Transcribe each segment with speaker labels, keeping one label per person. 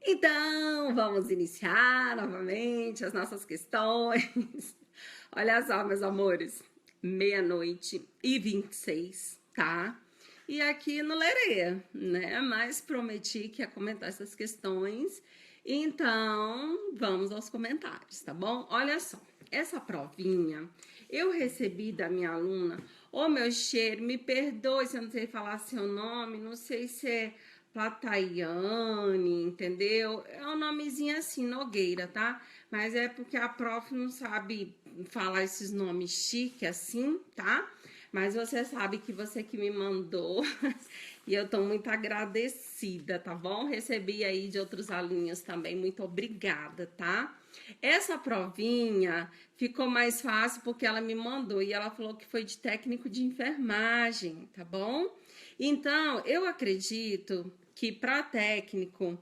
Speaker 1: Então, vamos iniciar novamente as nossas questões. Olha só, meus amores, meia-noite e 26, tá? E aqui no Lerê, né? Mas prometi que ia comentar essas questões. Então, vamos aos comentários, tá bom? Olha só, essa provinha eu recebi da minha aluna. Ô, meu cheiro, me perdoe se eu não sei falar seu nome, não sei se é Plataiane, entendeu? É um nomezinho assim, Nogueira, tá? Mas é porque a prof não sabe falar esses nomes chique assim, tá? Mas você sabe que você que me mandou e eu tô muito agradecida, tá bom? Recebi aí de outros alunos também, muito obrigada, tá? Essa provinha ficou mais fácil porque ela me mandou e ela falou que foi de técnico de enfermagem, tá bom? Então, eu acredito que para técnico,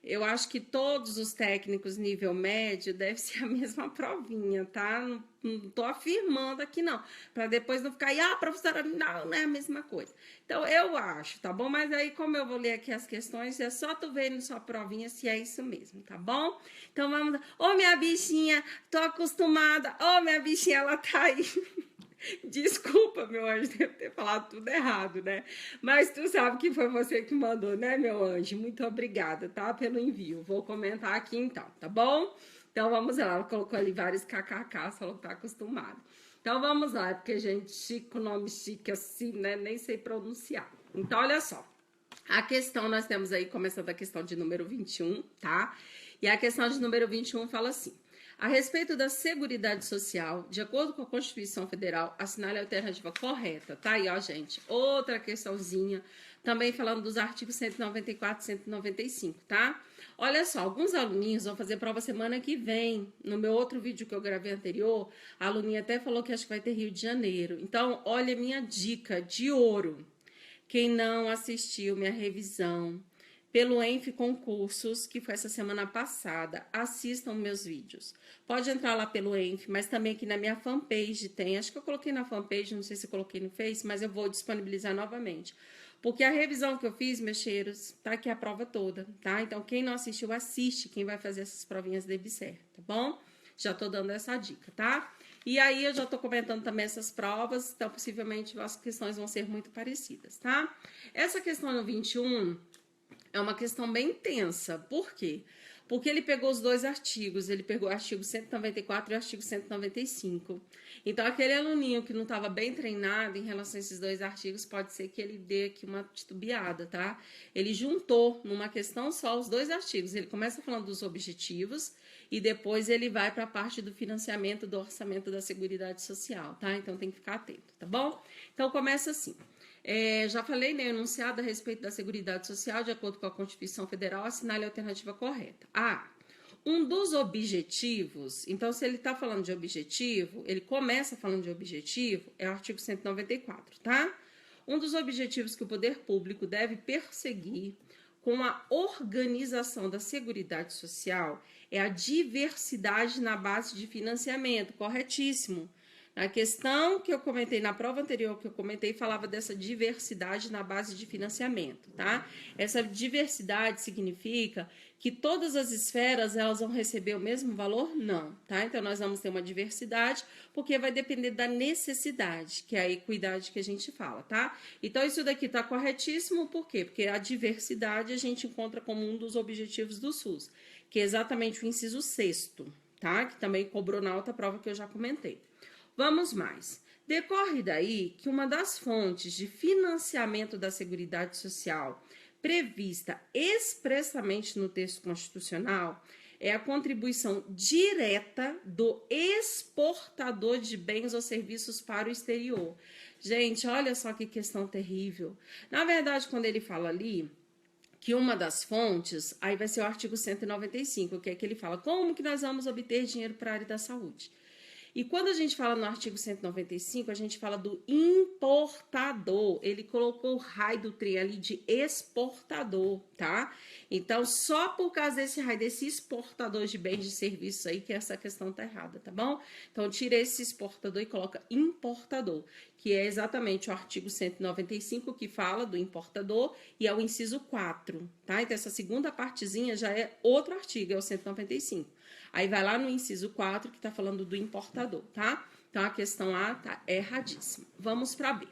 Speaker 1: eu acho que todos os técnicos nível médio deve ser a mesma provinha, tá? Não tô afirmando aqui não, para depois não ficar, professora, não é a mesma coisa. Então, eu acho, tá bom? Mas aí, como eu vou ler aqui as questões, é só tu ver na sua provinha se é isso mesmo, tá bom? Então, vamos lá. Ô, minha bichinha, tô acostumada. Ô, minha bichinha, ela tá aí. Desculpa, meu anjo, devo ter falado tudo errado, né? Mas tu sabe que foi você que mandou, né, meu anjo? Muito obrigada, tá? Pelo envio. Vou comentar aqui então, tá bom? Então vamos lá. Ela colocou ali vários kkk, falou que tá acostumado. Então vamos lá, porque gente chique, nome chique assim, né? Nem sei pronunciar. Então olha só. A questão, nós temos aí, começando a questão de número 21, tá? E a questão de número 21 fala assim: a respeito da Seguridade Social, de acordo com a Constituição Federal, assinale a alternativa correta, tá? E ó, gente, outra questãozinha, também falando dos artigos 194 e 195, tá? Olha só, alguns aluninhos vão fazer prova semana que vem. No meu outro vídeo que eu gravei anterior, a aluninha até falou que acho que vai ter Rio de Janeiro. Então, olha a minha dica de ouro. Quem não assistiu minha revisão pelo Enf Concursos, que foi essa semana passada, assistam meus vídeos. Pode entrar lá pelo Enf, mas também aqui na minha fanpage tem. Acho que eu coloquei na fanpage, não sei se eu coloquei no Face, mas eu vou disponibilizar novamente. Porque a revisão que eu fiz, meus cheiros, tá aqui a prova toda, tá? Então, quem não assistiu, assiste. Quem vai fazer essas provinhas de ser, tá bom? Já tô dando essa dica, tá? E aí eu já tô comentando também essas provas, então possivelmente as questões vão ser muito parecidas, tá? Essa questão no 21 é uma questão bem intensa. Por quê? Porque ele pegou os dois artigos, ele pegou o artigo 194 e o artigo 195. Então, aquele aluninho que não estava bem treinado em relação a esses dois artigos, pode ser que ele dê aqui uma titubeada, tá? Ele juntou numa questão só os dois artigos. Ele começa falando dos objetivos e depois ele vai para a parte do financiamento do orçamento da Seguridade Social, tá? Então, tem que ficar atento, tá bom? Então, começa assim. Já falei, né, enunciado a respeito da Seguridade Social, de acordo com a Constituição Federal, assinale a alternativa correta. Um dos objetivos, então se ele está falando de objetivo, ele começa falando de objetivo, é o artigo 194, tá? Um dos objetivos que o poder público deve perseguir com a organização da Seguridade Social é a diversidade na base de financiamento, corretíssimo. A questão que eu comentei na prova anterior, que eu comentei, falava dessa diversidade na base de financiamento, tá? Essa diversidade significa que todas as esferas, elas vão receber o mesmo valor? Não, tá? Então, nós vamos ter uma diversidade, porque vai depender da necessidade, que é a equidade que a gente fala, tá? Então, isso daqui tá corretíssimo, por quê? Porque a diversidade a gente encontra como um dos objetivos do SUS, que é exatamente o inciso 6º, tá? Que também cobrou na outra prova que eu já comentei. Vamos mais. Decorre daí que uma das fontes de financiamento da Seguridade Social prevista expressamente no texto constitucional é a contribuição direta do exportador de bens ou serviços para o exterior. Gente, olha só que questão terrível. Na verdade, quando ele fala ali que uma das fontes, aí vai ser o artigo 195, que é que ele fala como que nós vamos obter dinheiro para a área da saúde. E quando a gente fala no artigo 195, a gente fala do importador. Ele colocou o raio do trem ali de exportador, tá? Então, só por causa desse raio, desse exportador de bens e serviços aí, que essa questão tá errada, tá bom? Então, tira esse exportador e coloca importador, que é exatamente o artigo 195, que fala do importador, e é o inciso 4, tá? Então, essa segunda partezinha já é outro artigo, é o 195. Aí vai lá no inciso 4, que tá falando do importador, tá? Então, a questão A tá erradíssima. Vamos para B.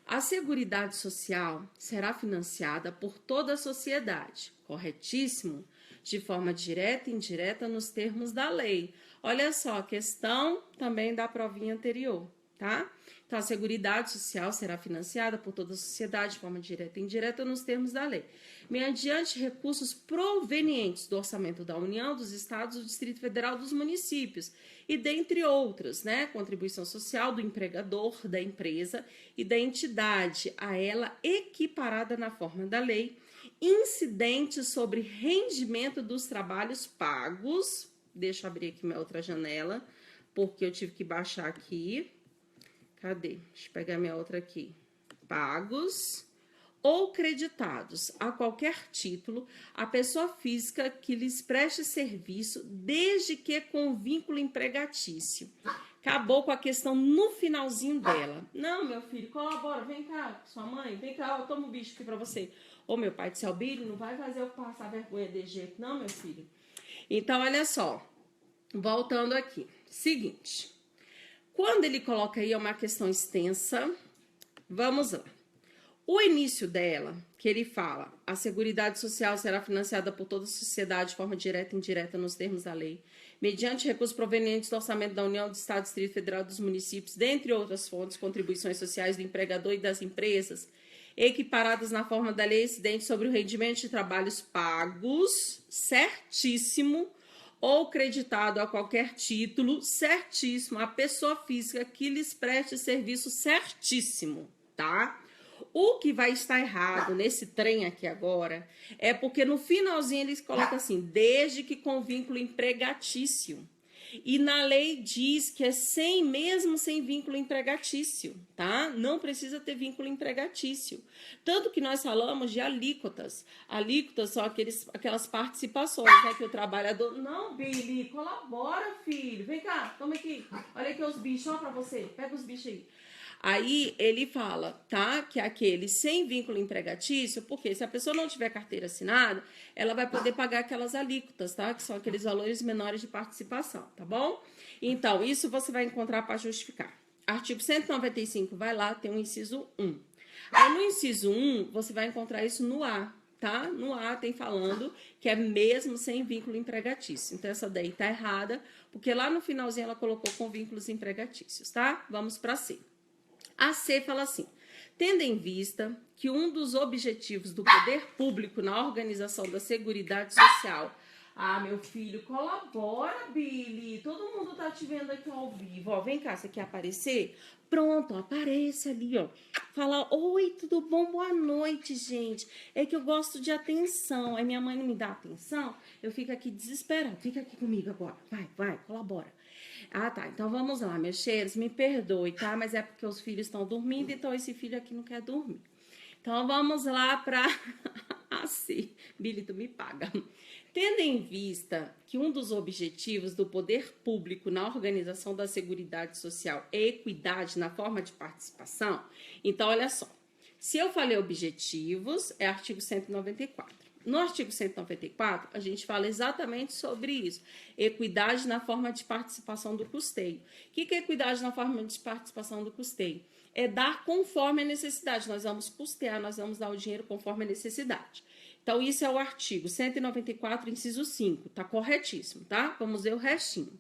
Speaker 1: A Seguridade Social será financiada por toda a sociedade, corretíssimo? De forma direta e indireta nos termos da lei. Olha só, a questão também da provinha anterior, tá? Então, a Seguridade Social será financiada por toda a sociedade de forma direta e indireta nos termos da lei, mediante recursos provenientes do orçamento da União, dos Estados, do Distrito Federal, dos municípios, e dentre outros, né? Contribuição social do empregador, da empresa e da entidade a ela equiparada na forma da lei, incidentes sobre rendimento dos trabalhos pagos. Deixa eu abrir aqui minha outra janela, porque eu tive que baixar aqui. Cadê? Deixa eu pegar minha outra aqui. Pagos ou creditados a qualquer título a pessoa física que lhes preste serviço, desde que com vínculo empregatício. Acabou com a questão no finalzinho dela. Não, meu filho, colabora, vem cá, sua mãe, vem cá, eu tomo o bicho aqui pra você. Ô, meu pai do céu, Billy, não vai fazer eu passar vergonha de jeito, não, meu filho. Então, olha só, voltando aqui. Seguinte, quando ele coloca aí uma questão extensa, vamos lá. O início dela, que ele fala, a Seguridade Social será financiada por toda a sociedade de forma direta e indireta nos termos da lei, mediante recursos provenientes do orçamento da União, do Estado, do Distrito Federal, dos municípios, dentre outras fontes, contribuições sociais do empregador e das empresas, equiparadas na forma da lei incidente sobre o rendimento de trabalhos pagos, certíssimo, ou creditado a qualquer título, certíssimo, a pessoa física que lhes preste serviço, certíssimo, tá? O que vai estar errado nesse trem aqui agora é porque no finalzinho eles colocam assim, desde que com vínculo empregatício. E na lei diz que é mesmo sem vínculo empregatício, tá? Não precisa ter vínculo empregatício. Tanto que nós falamos de alíquotas. Alíquotas são aquelas participações, né? Que o trabalhador... Não, Billy, colabora, filho. Vem cá, toma aqui. Olha aqui os bichos, ó, pra você. Pega os bichos aí. Aí ele fala, tá, que aquele sem vínculo empregatício, porque se a pessoa não tiver carteira assinada, ela vai poder pagar aquelas alíquotas, tá, que são aqueles valores menores de participação, tá bom? Então, isso você vai encontrar para justificar. Artigo 195, vai lá, tem um inciso 1. Aí no inciso 1, você vai encontrar isso no A, tá? No A tem falando que é mesmo sem vínculo empregatício. Então, essa daí tá errada, porque lá no finalzinho ela colocou com vínculos empregatícios, tá? Vamos para C. A C fala assim, tendo em vista que um dos objetivos do poder público na organização da Seguridade Social... Ah, meu filho, colabora, Billy. Todo mundo tá te vendo aqui ao vivo. Ó, vem cá, você quer aparecer? Pronto, aparece ali, ó. Fala, oi, tudo bom? Boa noite, gente. É que eu gosto de atenção. Aí minha mãe não me dá atenção, eu fico aqui desesperada. Fica aqui comigo agora. Vai, colabora. Ah, tá. Então vamos lá, meus cheiros. Me perdoe, tá? Mas é porque os filhos estão dormindo, então esse filho aqui não quer dormir. Então vamos lá para assim, Billy, tu me paga. Tendo em vista que um dos objetivos do poder público na organização da Seguridade Social é equidade na forma de participação, então olha só. Se eu falei objetivos, é artigo 194. No artigo 194, a gente fala exatamente sobre isso. Equidade na forma de participação do custeio. O que é equidade na forma de participação do custeio? É dar conforme a necessidade. Nós vamos custear, nós vamos dar o dinheiro conforme a necessidade. Então, isso é o artigo 194, inciso 5. Tá corretíssimo, tá? Vamos ver o restinho.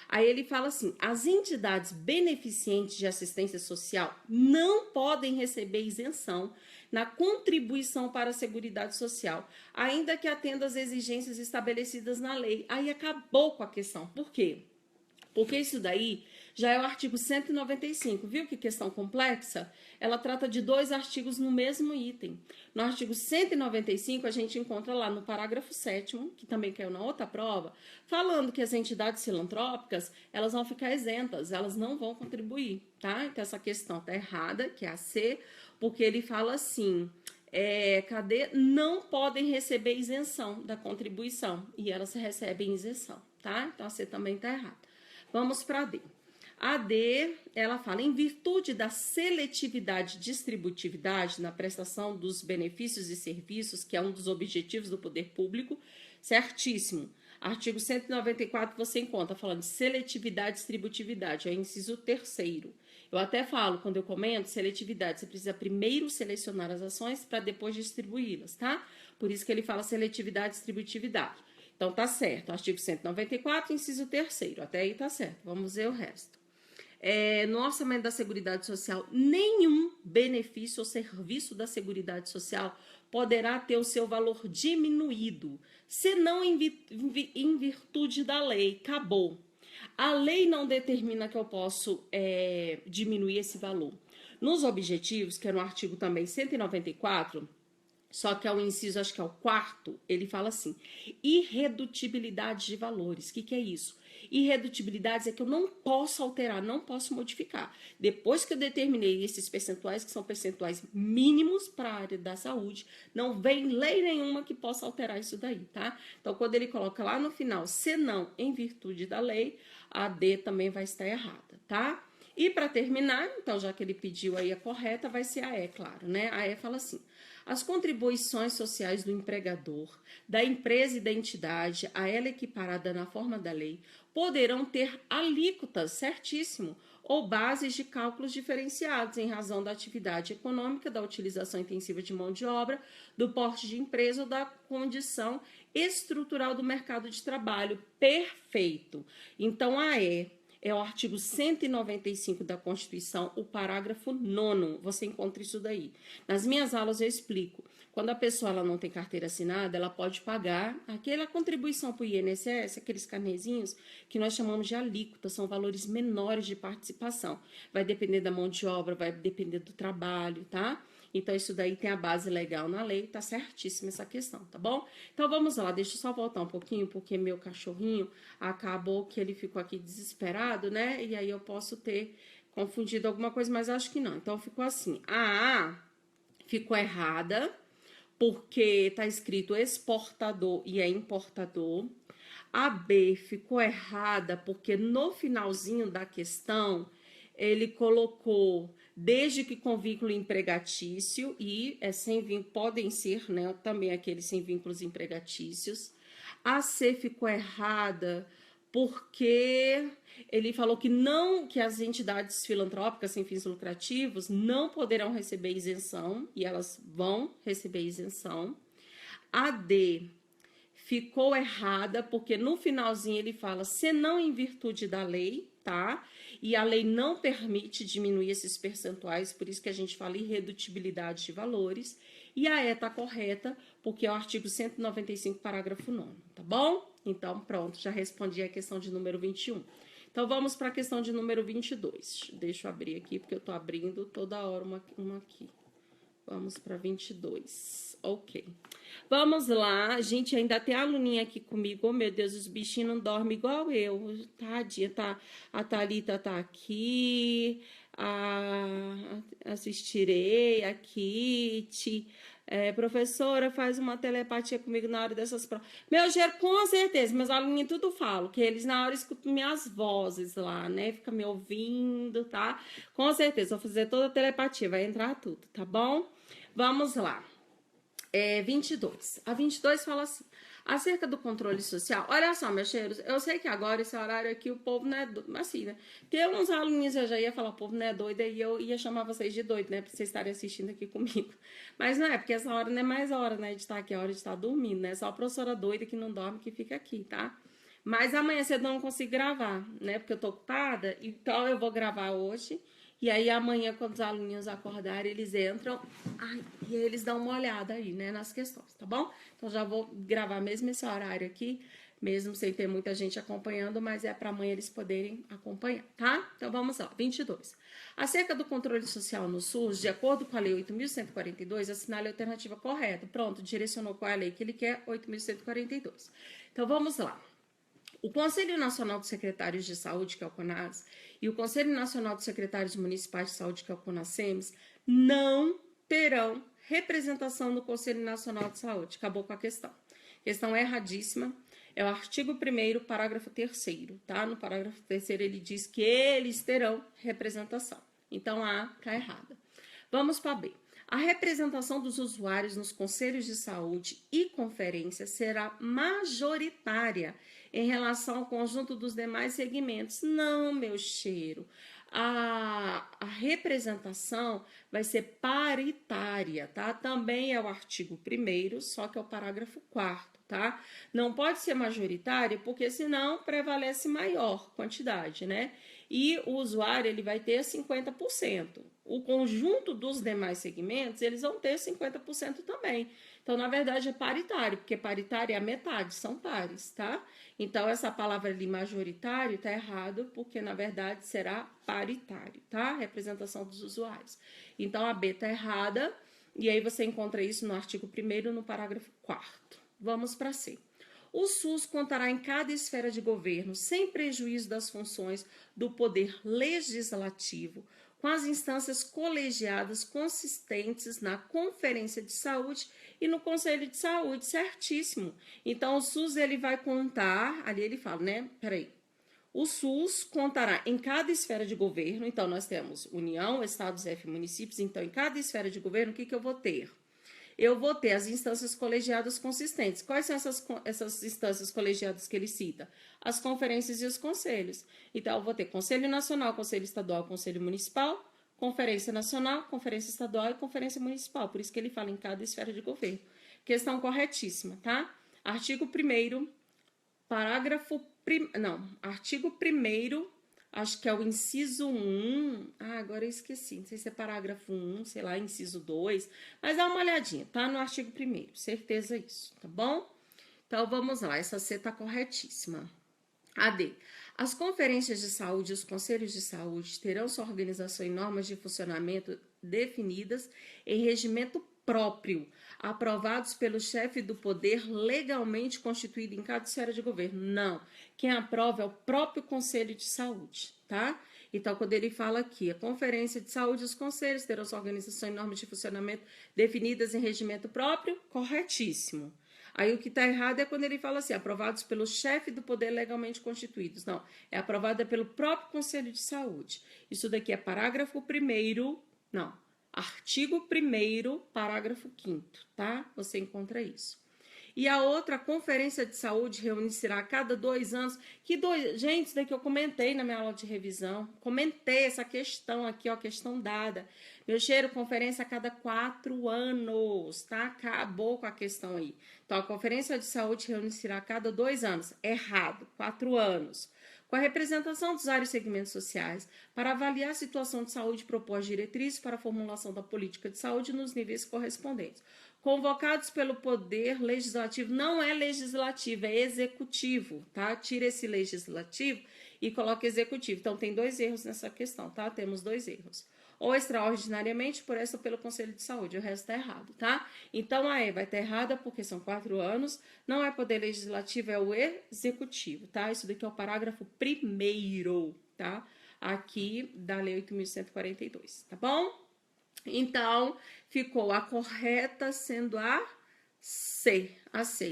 Speaker 1: Aí ele fala assim, as entidades beneficentes de assistência social não podem receber isenção na contribuição para a Seguridade Social, ainda que atenda às exigências estabelecidas na lei. Aí acabou com a questão. Por quê? Porque isso daí já é o artigo 195, viu que questão complexa? Ela trata de 2 artigos no mesmo item. No artigo 195, a gente encontra lá no parágrafo 7º, que também caiu na outra prova, falando que as entidades filantrópicas, elas vão ficar isentas, elas não vão contribuir, tá? Então, essa questão tá errada, que é a C, porque ele fala assim, não podem receber isenção da contribuição, e elas recebem isenção, tá? Então, a C também tá errada. Vamos para D. A D, ela fala, em virtude da seletividade e distributividade na prestação dos benefícios e serviços, que é um dos objetivos do poder público, certíssimo. Artigo 194 você encontra falando de seletividade e distributividade, é o inciso 3º. Eu até falo, quando eu comento seletividade, você precisa primeiro selecionar as ações para depois distribuí-las, tá? Por isso que ele fala seletividade e distributividade. Então, tá certo. Artigo 194, inciso 3º. Até aí tá certo. Vamos ver o resto. No orçamento da Seguridade Social, nenhum benefício ou serviço da Seguridade Social poderá ter o seu valor diminuído, senão em virtude da lei. Acabou. A lei não determina que eu posso diminuir esse valor. Nos objetivos, que é no artigo também 194, só que é o inciso, acho que é o 4º, ele fala assim, irredutibilidade de valores. O que é isso? Irredutibilidade é que eu não posso alterar, não posso modificar. Depois que eu determinei esses percentuais, que são percentuais mínimos para a área da saúde, não vem lei nenhuma que possa alterar isso daí, tá? Então, quando ele coloca lá no final, senão em virtude da lei, a D também vai estar errada, tá? E para terminar, então, já que ele pediu aí a correta, vai ser a E, claro, né? A E fala assim, as contribuições sociais do empregador, da empresa e da entidade, a ela equiparada na forma da lei, poderão ter alíquotas, certíssimo, ou bases de cálculos diferenciados em razão da atividade econômica, da utilização intensiva de mão de obra, do porte de empresa ou da condição estrutural do mercado de trabalho. Perfeito. Então, a E é o artigo 195 da Constituição, o parágrafo 9º, você encontra isso daí. Nas minhas aulas eu explico, quando a pessoa ela não tem carteira assinada, ela pode pagar aquela contribuição para o INSS, aqueles carnezinhos que nós chamamos de alíquota, são valores menores de participação. Vai depender da mão de obra, vai depender do trabalho, tá? Então, isso daí tem a base legal na lei, tá certíssima essa questão, tá bom? Então, vamos lá, deixa eu só voltar um pouquinho, porque meu cachorrinho acabou que ele ficou aqui desesperado, né? E aí eu posso ter confundido alguma coisa, mas acho que não. Então, ficou assim, a A ficou errada, porque tá escrito exportador e é importador. A B ficou errada, porque no finalzinho da questão, ele colocou desde que com vínculo empregatício e sem vínculo, podem ser, né, também aqueles sem vínculos empregatícios. A C ficou errada porque ele falou que não, que as entidades filantrópicas sem fins lucrativos não poderão receber isenção e elas vão receber isenção. A D ficou errada porque no finalzinho ele fala senão em virtude da lei, tá? E a lei não permite diminuir esses percentuais, por isso que a gente fala irredutibilidade de valores. E a E tá correta, porque é o artigo 195, parágrafo 9º, tá bom? Então, pronto, já respondi a questão de número 21. Então, vamos para a questão de número 22. Deixa eu abrir aqui, porque eu tô abrindo toda hora uma aqui. Vamos para 22. Ok. Vamos lá. Gente, ainda tem a aluninha aqui comigo. Oh, meu Deus, os bichinhos não dormem igual eu. Tadinha, tá? A Thalita tá aqui. Assistirei. A Kitty. Professora, faz uma telepatia comigo na hora dessas provas. Meu gero, com certeza. Meus aluninhos tudo falam. Que eles na hora escutam minhas vozes lá, né? Fica me ouvindo, tá? Com certeza. Vou fazer toda a telepatia. Vai entrar tudo, tá bom? Vamos lá. 22. A 22 fala assim, acerca do controle social. Olha só, meus cheiros, eu sei que agora esse horário aqui o povo não é doido, assim, né? Tem uns alunos, eu já ia falar, o povo não é doido, e eu ia chamar vocês de doido, né? Pra vocês estarem assistindo aqui comigo. Mas não é, porque essa hora não é mais hora, né? De estar aqui, é hora de estar dormindo, né? Só a professora doida que não dorme que fica aqui, tá? Mas amanhã cedo eu não consigo gravar, né? Porque eu tô ocupada, então eu vou gravar hoje. E aí amanhã, quando os aluninhos acordarem, eles entram e aí eles dão uma olhada aí, né, nas questões, tá bom? Então já vou gravar mesmo esse horário aqui, mesmo sem ter muita gente acompanhando, mas é para amanhã eles poderem acompanhar, tá? Então vamos lá, 22. Acerca do controle social no SUS, de acordo com a lei 8.142, assinale a alternativa correta. Pronto, direcionou qual é a lei que ele quer, 8.142. Então vamos lá. O Conselho Nacional dos Secretários de Saúde, que é o CONAS, e o Conselho Nacional dos Secretários Municipais de Saúde, que é o CONASEMS, não terão representação no Conselho Nacional de Saúde. Acabou com a questão. Questão erradíssima. É o artigo 1º, parágrafo 3º, tá? No parágrafo 3º ele diz que eles terão representação. Então, a tá errada. Vamos para B. A representação dos usuários nos conselhos de saúde e conferências será majoritária em relação ao conjunto dos demais segmentos. Não, meu cheiro. A representação vai ser paritária, tá? Também é o artigo 1º, só que é o parágrafo 4º, tá? Não pode ser majoritária, porque senão prevalece maior quantidade, né? E o usuário, ele vai ter 50%. O conjunto dos demais segmentos, eles vão ter 50% também. Então, na verdade, é paritário, porque paritário é a metade, são pares, tá? Então, essa palavra ali, majoritário, tá errado, porque, na verdade, será paritário, tá? Representação dos usuários. Então, a B tá errada, e aí você encontra isso no artigo 1º, no parágrafo 4º. Vamos para C. O SUS contará em cada esfera de governo, sem prejuízo das funções do poder legislativo, com as instâncias colegiadas consistentes na Conferência de Saúde e no Conselho de Saúde, certíssimo. Então, o SUS ele vai contar, ali ele fala, né? Peraí. O SUS contará em cada esfera de governo, então nós temos União, Estados, F, municípios, então em cada esfera de governo, o que eu vou ter? Eu vou ter as instâncias colegiadas consistentes. Quais são essas instâncias colegiadas que ele cita? As conferências e os conselhos. Então, eu vou ter Conselho Nacional, Conselho Estadual, Conselho Municipal, Conferência Nacional, Conferência Estadual e Conferência Municipal. Por isso que ele fala em cada esfera de governo. Questão corretíssima, tá? Artigo 1º, artigo 1º, acho que é o inciso 1. Agora eu esqueci. Não sei se é parágrafo 1, sei lá, inciso 2. Mas dá uma olhadinha, tá? No artigo 1º. Certeza isso, tá bom? Então, vamos lá. Essa C tá corretíssima. A D. As conferências de saúde e os conselhos de saúde terão sua organização e normas de funcionamento definidas em regimento próprio, aprovados pelo chefe do poder legalmente constituído em cada esfera de governo. Não. Quem aprova é o próprio Conselho de Saúde, tá? Então, quando ele fala aqui, a Conferência de Saúde e os conselhos terão sua organização e normas de funcionamento definidas em regimento próprio, corretíssimo. Aí o que está errado é quando ele fala assim, aprovados pelo chefe do poder legalmente constituídos. Não, é aprovada pelo próprio Conselho de Saúde. Isso daqui é parágrafo 1º, não, artigo 1º, parágrafo 5º, tá? Você encontra isso. E a outra, a Conferência de Saúde, reunirá a cada 2 anos. Gente, isso daqui eu comentei na minha aula de revisão. Comentei essa questão aqui, ó, questão dada. Meu cheiro, conferência a cada 4 anos, tá? Acabou com a questão aí. Então, a Conferência de Saúde reunirá a cada 2 anos. Errado, 4 anos. Com a representação dos vários segmentos sociais, para avaliar a situação de saúde e propor as diretrizes para a formulação da política de saúde nos níveis correspondentes. Convocados pelo poder legislativo, não é legislativo, é executivo, tá? Tira esse legislativo e coloca executivo. Então, tem 2 erros nessa questão, tá? Temos 2 erros. Ou extraordinariamente, por essa ou pelo Conselho de Saúde, o resto tá errado, tá? Então, a E vai estar errada porque são 4 anos, não é poder legislativo, é o executivo, tá? Isso daqui é o parágrafo 1º, tá? Aqui da Lei 8.142, tá bom? Então, ficou a correta sendo a C,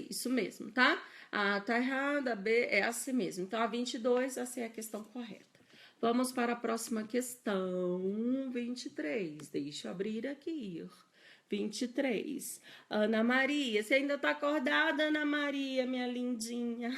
Speaker 1: isso mesmo, tá? A A tá errada, a B é a C mesmo. Então, a 22, a C é a questão correta. Vamos para a próxima questão, 23. Deixa eu abrir aqui. 23. Ana Maria, você ainda está acordada, Ana Maria, minha lindinha?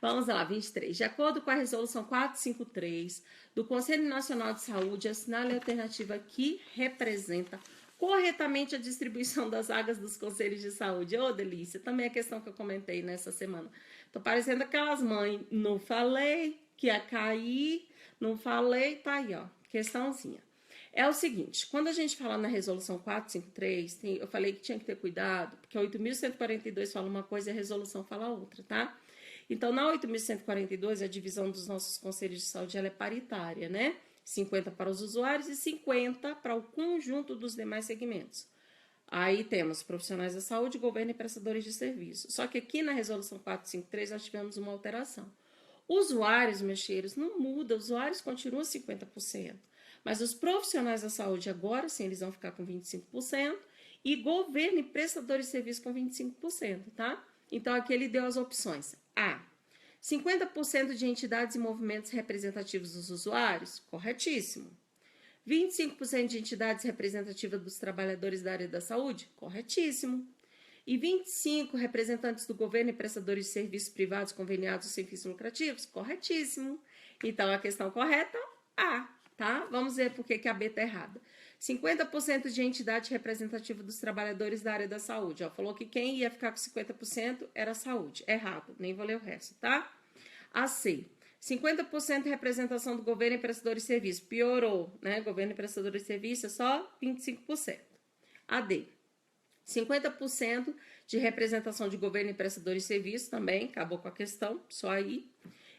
Speaker 1: Vamos lá, 23. De acordo com a resolução 453 do Conselho Nacional de Saúde, assinale a alternativa que representa corretamente a distribuição das vagas dos conselhos de saúde. Ô, delícia, também é a questão que eu comentei nessa semana. Tô parecendo aquelas mães, não falei que ia cair, não falei, tá aí, ó, questãozinha. É o seguinte, quando a gente fala na resolução 453, eu falei que tinha que ter cuidado, porque a 8.142 fala uma coisa e a resolução fala outra, tá? Então, na 8.142, a divisão dos nossos conselhos de saúde ela é paritária, né? 50 para os usuários e 50 para o conjunto dos demais segmentos. Aí temos profissionais da saúde, governo e prestadores de serviço. Só que aqui na resolução 453 nós tivemos uma alteração. Usuários, meus cheiros, não muda, usuários continuam 50%. Mas os profissionais da saúde agora sim, eles vão ficar com 25% e governo e prestadores de serviço com 25%, tá? Então, aqui ele deu as opções. A, 50% de entidades e movimentos representativos dos usuários, corretíssimo. 25% de entidades representativas dos trabalhadores da área da saúde, corretíssimo. E 25 representantes do governo e prestadores de serviços privados conveniados sem fins lucrativos, corretíssimo. Então, a questão correta, A, tá? Vamos ver por que a B está errada. 50% de entidade representativa dos trabalhadores da área da saúde. Ó, falou que quem ia ficar com 50% era a saúde. Errado, nem vou ler o resto, tá? A C, 50% de representação do governo e prestadores de serviço. Piorou, né? Governo e prestadores de serviço é só 25%. A D, 50% de representação de governo e prestadores de serviço, também, acabou com a questão, só aí.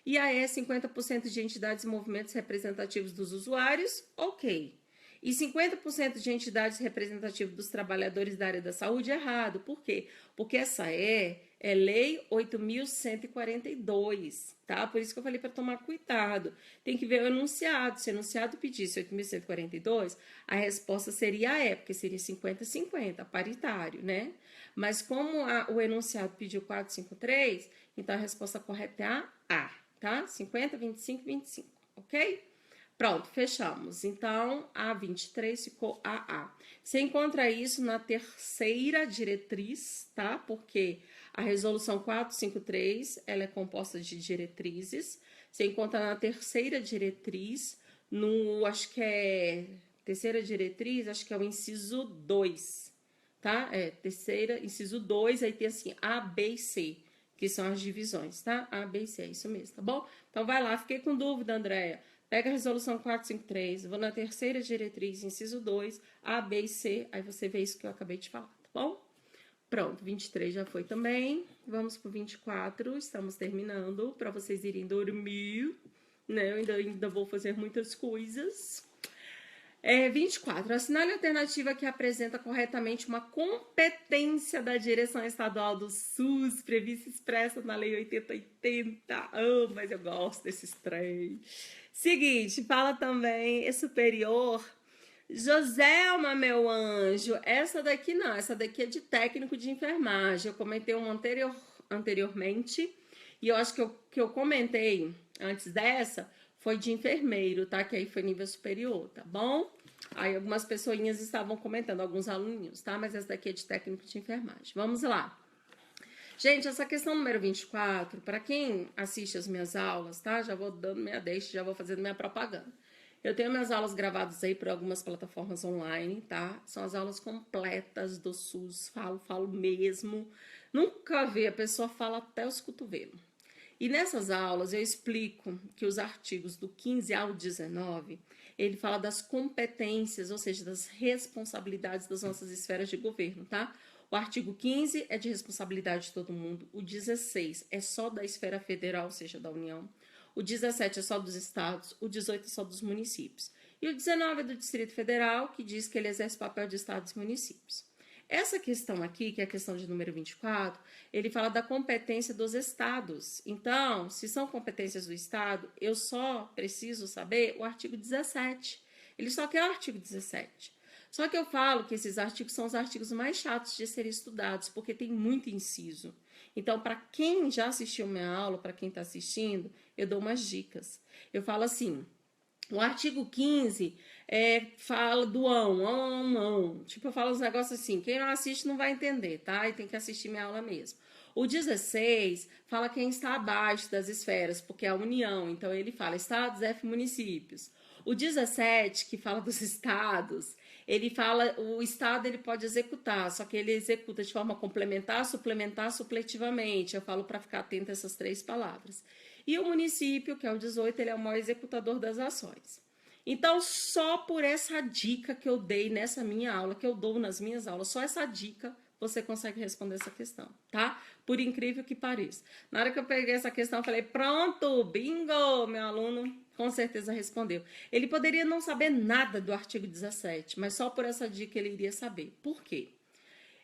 Speaker 1: E a E, 50% de entidades e movimentos representativos dos usuários, ok. E 50% de entidades representativas dos trabalhadores da área da saúde, errado. Por quê? Porque essa é Lei 8.142, tá? Por isso que eu falei para tomar cuidado. Tem que ver o enunciado. Se o enunciado pedisse 8.142, a resposta seria a E, porque seria 50-50, paritário, né? Mas como o enunciado pediu 453, então a resposta correta é a, tá? 50, 25, 25, ok? Pronto, fechamos. Então, a 23 ficou a. Você encontra isso na terceira diretriz, tá? Porque a resolução 453, ela é composta de diretrizes. Você encontra na terceira diretriz, acho que é, terceira diretriz, acho que é o inciso 2, tá? Terceira, inciso 2, aí tem assim, A, B e C, que são as divisões, tá? A, B e C, é isso mesmo, tá bom? Então, vai lá, fiquei com dúvida, Andréia. Pega a resolução 453, vou na terceira diretriz, inciso 2, A, B e C, aí você vê isso que eu acabei de falar, tá bom? Pronto, 23 já foi também, vamos pro 24, estamos terminando, para vocês irem dormir, né? Eu ainda vou fazer muitas coisas. 24, assinale a alternativa que apresenta corretamente uma competência da direção estadual do SUS, prevista e expressa na Lei 8080. Mas eu gosto desses trem. Seguinte, fala também, é superior. Joselma, meu anjo, essa daqui não, essa daqui é de técnico de enfermagem. Eu comentei uma anteriormente, e eu acho que eu comentei antes dessa, foi de enfermeiro, tá? Que aí foi nível superior, tá bom? Aí algumas pessoinhas estavam comentando, alguns aluninhos, tá? Mas essa daqui é de técnico de enfermagem. Vamos lá. Gente, essa questão número 24, para quem assiste as minhas aulas, tá? Já vou dando minha deixa, já vou fazendo minha propaganda. Eu tenho minhas aulas gravadas aí por algumas plataformas online, tá? São as aulas completas do SUS, falo mesmo. Nunca vi, a pessoa fala até os cotovelos. E nessas aulas eu explico que os artigos do 15 ao 19, ele fala das competências, ou seja, das responsabilidades das nossas esferas de governo, tá? O artigo 15 é de responsabilidade de todo mundo, o 16 é só da esfera federal, ou seja, da União, o 17 é só dos estados, o 18 é só dos municípios. E o 19 é do Distrito Federal, que diz que ele exerce papel de estados e municípios. Essa questão aqui, que é a questão de número 24, ele fala da competência dos estados. Então, se são competências do estado, eu só preciso saber o artigo 17. Ele só quer o artigo 17. Só que eu falo que esses artigos são os artigos mais chatos de serem estudados, porque tem muito inciso. Então, para quem já assistiu minha aula, para quem está assistindo, eu dou umas dicas. Eu falo assim, o artigo 15 fala do ão. Tipo, eu falo uns negócios assim, quem não assiste não vai entender, tá? E tem que assistir minha aula mesmo. O 16 fala quem está abaixo das esferas, porque é a União. Então, ele fala estados, F municípios. O 17, que fala dos estados, ele fala, o estado ele pode executar, só que ele executa de forma complementar, suplementar, supletivamente. Eu falo para ficar atento a essas três palavras. E o município, que é o 18, ele é o maior executador das ações. Então, só por essa dica que eu dei nessa minha aula, que eu dou nas minhas aulas, só essa dica, você consegue responder essa questão, tá? Por incrível que pareça. Na hora que eu peguei essa questão, eu falei, pronto, bingo! Meu aluno com certeza respondeu. Ele poderia não saber nada do artigo 17, mas só por essa dica ele iria saber. Por quê?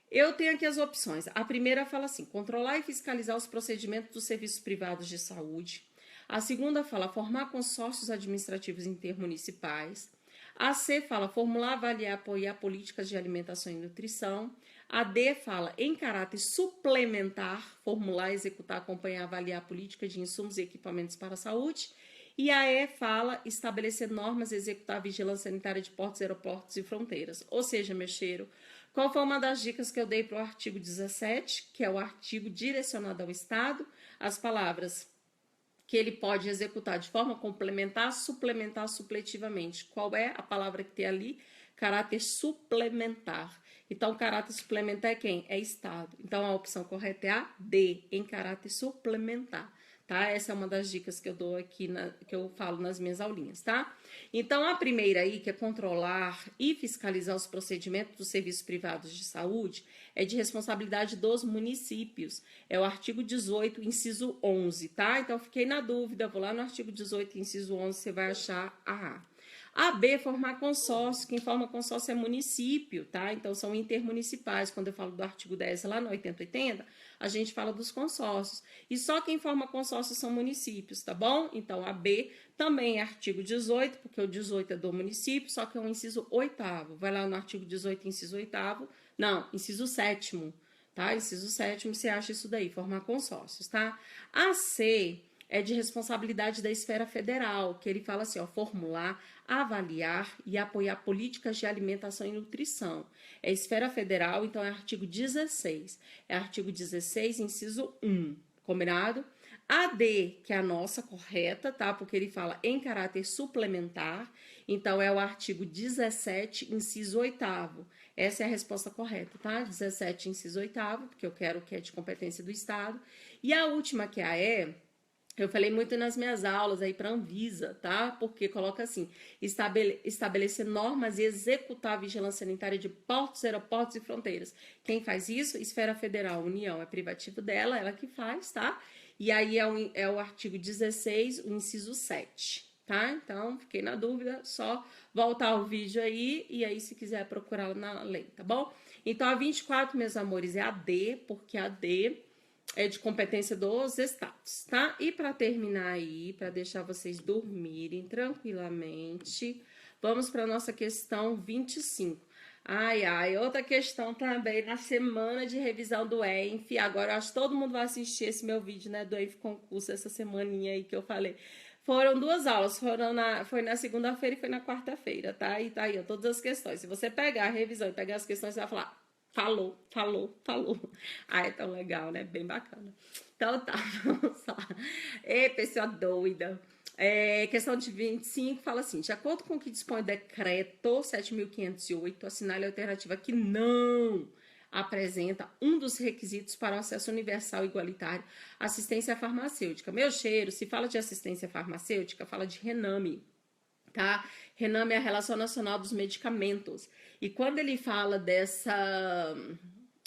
Speaker 1: Eu tenho aqui as opções. A primeira fala assim, controlar e fiscalizar os procedimentos dos serviços privados de saúde. A segunda fala formar consórcios administrativos intermunicipais. A C fala formular, avaliar e apoiar políticas de alimentação e nutrição. A D fala em caráter suplementar, formular, executar, acompanhar, avaliar a política de insumos e equipamentos para a saúde. E a E fala estabelecer normas, executar a vigilância sanitária de portos, aeroportos e fronteiras. Ou seja, meu cheiro, qual foi uma das dicas que eu dei para o artigo 17, que é o artigo direcionado ao Estado? As palavras que ele pode executar de forma complementar, suplementar, supletivamente. Qual é a palavra que tem ali? Caráter suplementar. Então, caráter suplementar é quem? É Estado. Então, a opção correta é a D, em caráter suplementar. Tá? Essa é uma das dicas que eu dou aqui, que eu falo nas minhas aulinhas, tá? Então, a primeira aí, que é controlar e fiscalizar os procedimentos dos serviços privados de saúde, é de responsabilidade dos municípios. É o artigo 18, inciso 11, tá? Então, fiquei na dúvida, vou lá no artigo 18, inciso 11, você vai achar a A. A B, formar consórcio. Quem forma consórcio é município, tá? Então, são intermunicipais. Quando eu falo do artigo 10, lá no 8080, a gente fala dos consórcios. E só quem forma consórcio são municípios, tá bom? Então, a B também é artigo 18, porque o 18 é do município, só que é o inciso 8º. Vai lá no artigo 18, inciso 8º. Não, inciso 7º, tá? Inciso 7º, você acha isso daí, formar consórcios, tá? A C é de responsabilidade da esfera federal, que ele fala assim, ó, formular, avaliar e apoiar políticas de alimentação e nutrição. É esfera federal, então é artigo 16. É artigo 16, inciso 1, combinado? A D, que é a nossa correta, tá? Porque ele fala em caráter suplementar, então é o artigo 17, inciso 8º. Essa é a resposta correta, tá? 17, inciso 8º, porque eu quero que é de competência do Estado. E a última, que é a E, eu falei muito nas minhas aulas aí para a Anvisa, tá? Porque coloca assim, estabelecer normas e executar a vigilância sanitária de portos, aeroportos e fronteiras. Quem faz isso? Esfera Federal, União, é privativo dela, ela que faz, tá? E aí é o artigo 16, o inciso 7, tá? Então, fiquei na dúvida, só voltar o vídeo aí e aí se quiser procurar na lei, tá bom? Então, a 24, meus amores, é a D, porque a D é de competência dos estados, tá? E para terminar aí, para deixar vocês dormirem tranquilamente, vamos para nossa questão 25. Ai, ai, outra questão também na semana de revisão do ENF. Agora eu acho que todo mundo vai assistir esse meu vídeo, né, do ENF concurso, essa semaninha aí que eu falei. Foram 2 aulas, foi na segunda-feira e foi na quarta-feira, tá? E tá aí, ó, todas as questões. Se você pegar a revisão e pegar as questões, você vai falar, falou, falou, falou. Ah, é tão legal, né? Bem bacana. Então tá, vamos lá. Ei, pessoa doida. Questão de 25 fala assim: de acordo com o que dispõe o decreto 7.508, assinale a alternativa que não apresenta um dos requisitos para o acesso universal e igualitário à assistência farmacêutica. Meu cheiro, se fala de assistência farmacêutica, fala de RENAME, tá? RENAME é a Relação Nacional dos Medicamentos. E quando ele fala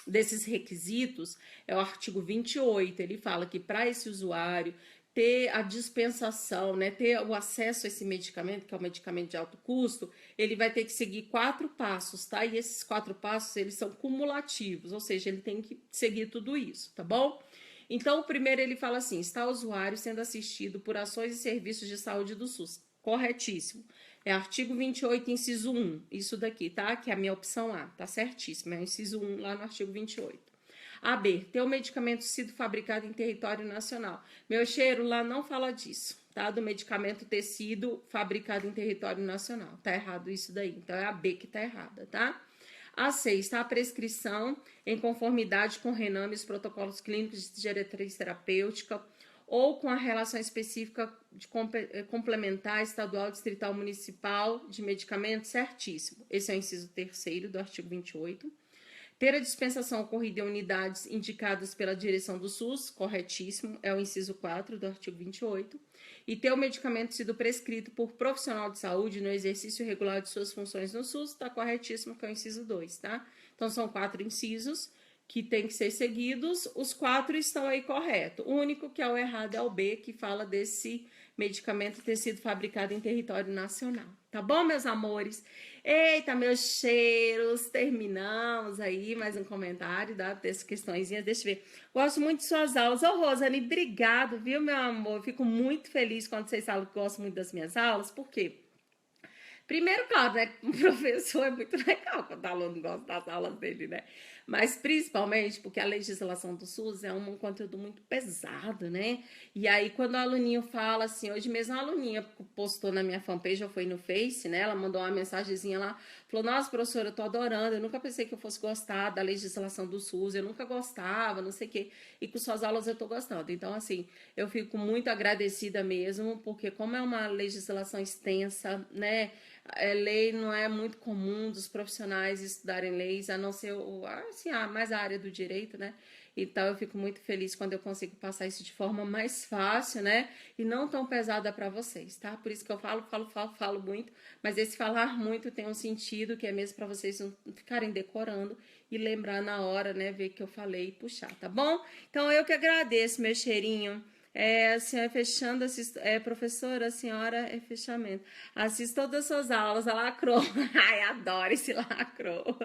Speaker 1: desses requisitos, é o artigo 28, ele fala que para esse usuário ter a dispensação, né, ter o acesso a esse medicamento, que é um medicamento de alto custo, ele vai ter que seguir 4 passos, tá? E esses 4 passos, eles são cumulativos, ou seja, ele tem que seguir tudo isso, tá bom? Então, o primeiro ele fala assim, está o usuário sendo assistido por ações e serviços de saúde do SUS. Corretíssimo. É artigo 28, inciso 1, isso daqui, tá? Que é a minha opção A, tá certíssimo, é o inciso 1 lá no artigo 28. A B, ter o medicamento sido fabricado em território nacional. Meu cheiro, lá não fala disso, tá? Do medicamento ter sido fabricado em território nacional. Tá errado isso daí. Então, é a B que tá errada, tá? A C, está a prescrição em conformidade com o RENAME, os protocolos clínicos de diretriz terapêutica ou com a relação específica de complementar estadual, distrital, municipal de medicamentos, certíssimo. Esse é o inciso 3º do artigo 28. Ter a dispensação ocorrida em unidades indicadas pela direção do SUS, corretíssimo, é o inciso 4 do artigo 28. E ter o medicamento sido prescrito por profissional de saúde no exercício regular de suas funções no SUS, está corretíssimo, que é o inciso 2, tá? Então, são 4 incisos que tem que ser seguidos, os 4 estão aí corretos. O único que é o errado é o B, que fala desse medicamento ter sido fabricado em território nacional. Tá bom, meus amores? Eita, meus cheiros, terminamos aí mais um comentário dessas questõezinhas, deixa eu ver. Gosto muito de suas aulas. Ô, Rosane, obrigado, viu, meu amor? Fico muito feliz quando vocês falam que gostam muito das minhas aulas, por quê? Primeiro, claro, né, o professor é muito legal quando o aluno gosta das aulas dele, né? Mas principalmente porque a legislação do SUS é um conteúdo muito pesado, né? E aí, quando o aluninho fala assim, hoje mesmo a aluninha postou na minha fanpage, ou foi no Face, né? Ela mandou uma mensagenzinha lá, falou, nossa, professora, eu tô adorando, eu nunca pensei que eu fosse gostar da legislação do SUS, eu nunca gostava, não sei o quê, e com suas aulas eu tô gostando. Então, assim, eu fico muito agradecida mesmo, porque como é uma legislação extensa, né? Lei não é muito comum dos profissionais estudarem leis, a não ser assim, mais a área do direito, né? Então eu fico muito feliz quando eu consigo passar isso de forma mais fácil, né? E não tão pesada para vocês, tá? Por isso que eu falo muito, mas esse falar muito tem um sentido que é mesmo para vocês não ficarem decorando e lembrar na hora, né? Ver que eu falei e puxar, tá bom? Então eu que agradeço, meu cheirinho. A senhora fechando, professora, a senhora é fechamento. Assisto todas as suas aulas, a lacrou. Ai, adoro esse lacrou.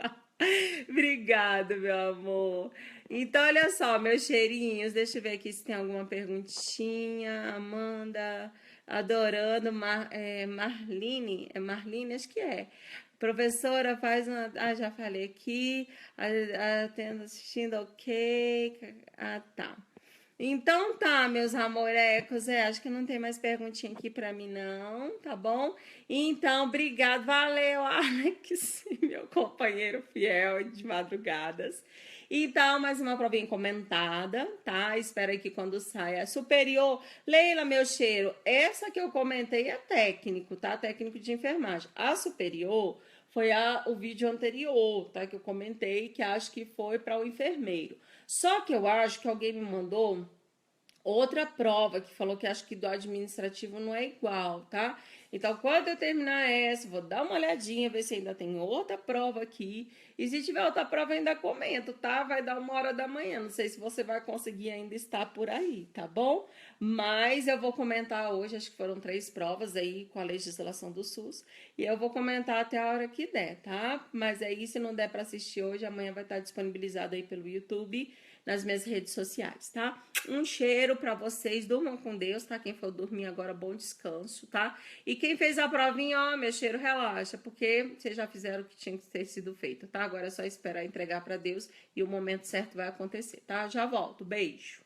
Speaker 1: Obrigada, meu amor. Então, olha só, meus cheirinhos. Deixa eu ver aqui se tem alguma perguntinha. Amanda, adorando. Marlene, é Marlene? Acho que é. Professora, faz uma. Ah, já falei aqui. Atendo assistindo, ok. Ah, tá. Então tá, meus amorecos, acho que não tem mais perguntinha aqui pra mim não, tá bom? Então, obrigado, valeu, Alex, meu companheiro fiel de madrugadas. Então, mais uma provinha comentada, tá? Espero aí que quando saia superior, Leila, meu cheiro, essa que eu comentei é técnico, tá? Técnico de enfermagem. A superior foi o vídeo anterior, tá? Que eu comentei, que acho que foi para o enfermeiro. Só que eu acho que alguém me mandou outra prova que falou que acho que do administrativo não é igual, tá? Então, quando eu terminar essa, vou dar uma olhadinha, ver se ainda tem outra prova aqui. E se tiver outra prova, ainda comento, tá? Vai dar 1h da manhã. Não sei se você vai conseguir ainda estar por aí, tá bom? Mas eu vou comentar hoje, acho que foram 3 provas aí com a legislação do SUS. E eu vou comentar até a hora que der, tá? Mas aí, se não der para assistir hoje, amanhã vai estar disponibilizado aí pelo YouTube, nas minhas redes sociais, tá? Um cheiro para vocês, durmam com Deus, tá? Quem for dormir agora, bom descanso, tá? E quem fez a provinha, ó, meu cheiro, relaxa, porque vocês já fizeram o que tinha que ter sido feito, tá? Agora é só esperar entregar para Deus e o momento certo vai acontecer, tá? Já volto, beijo.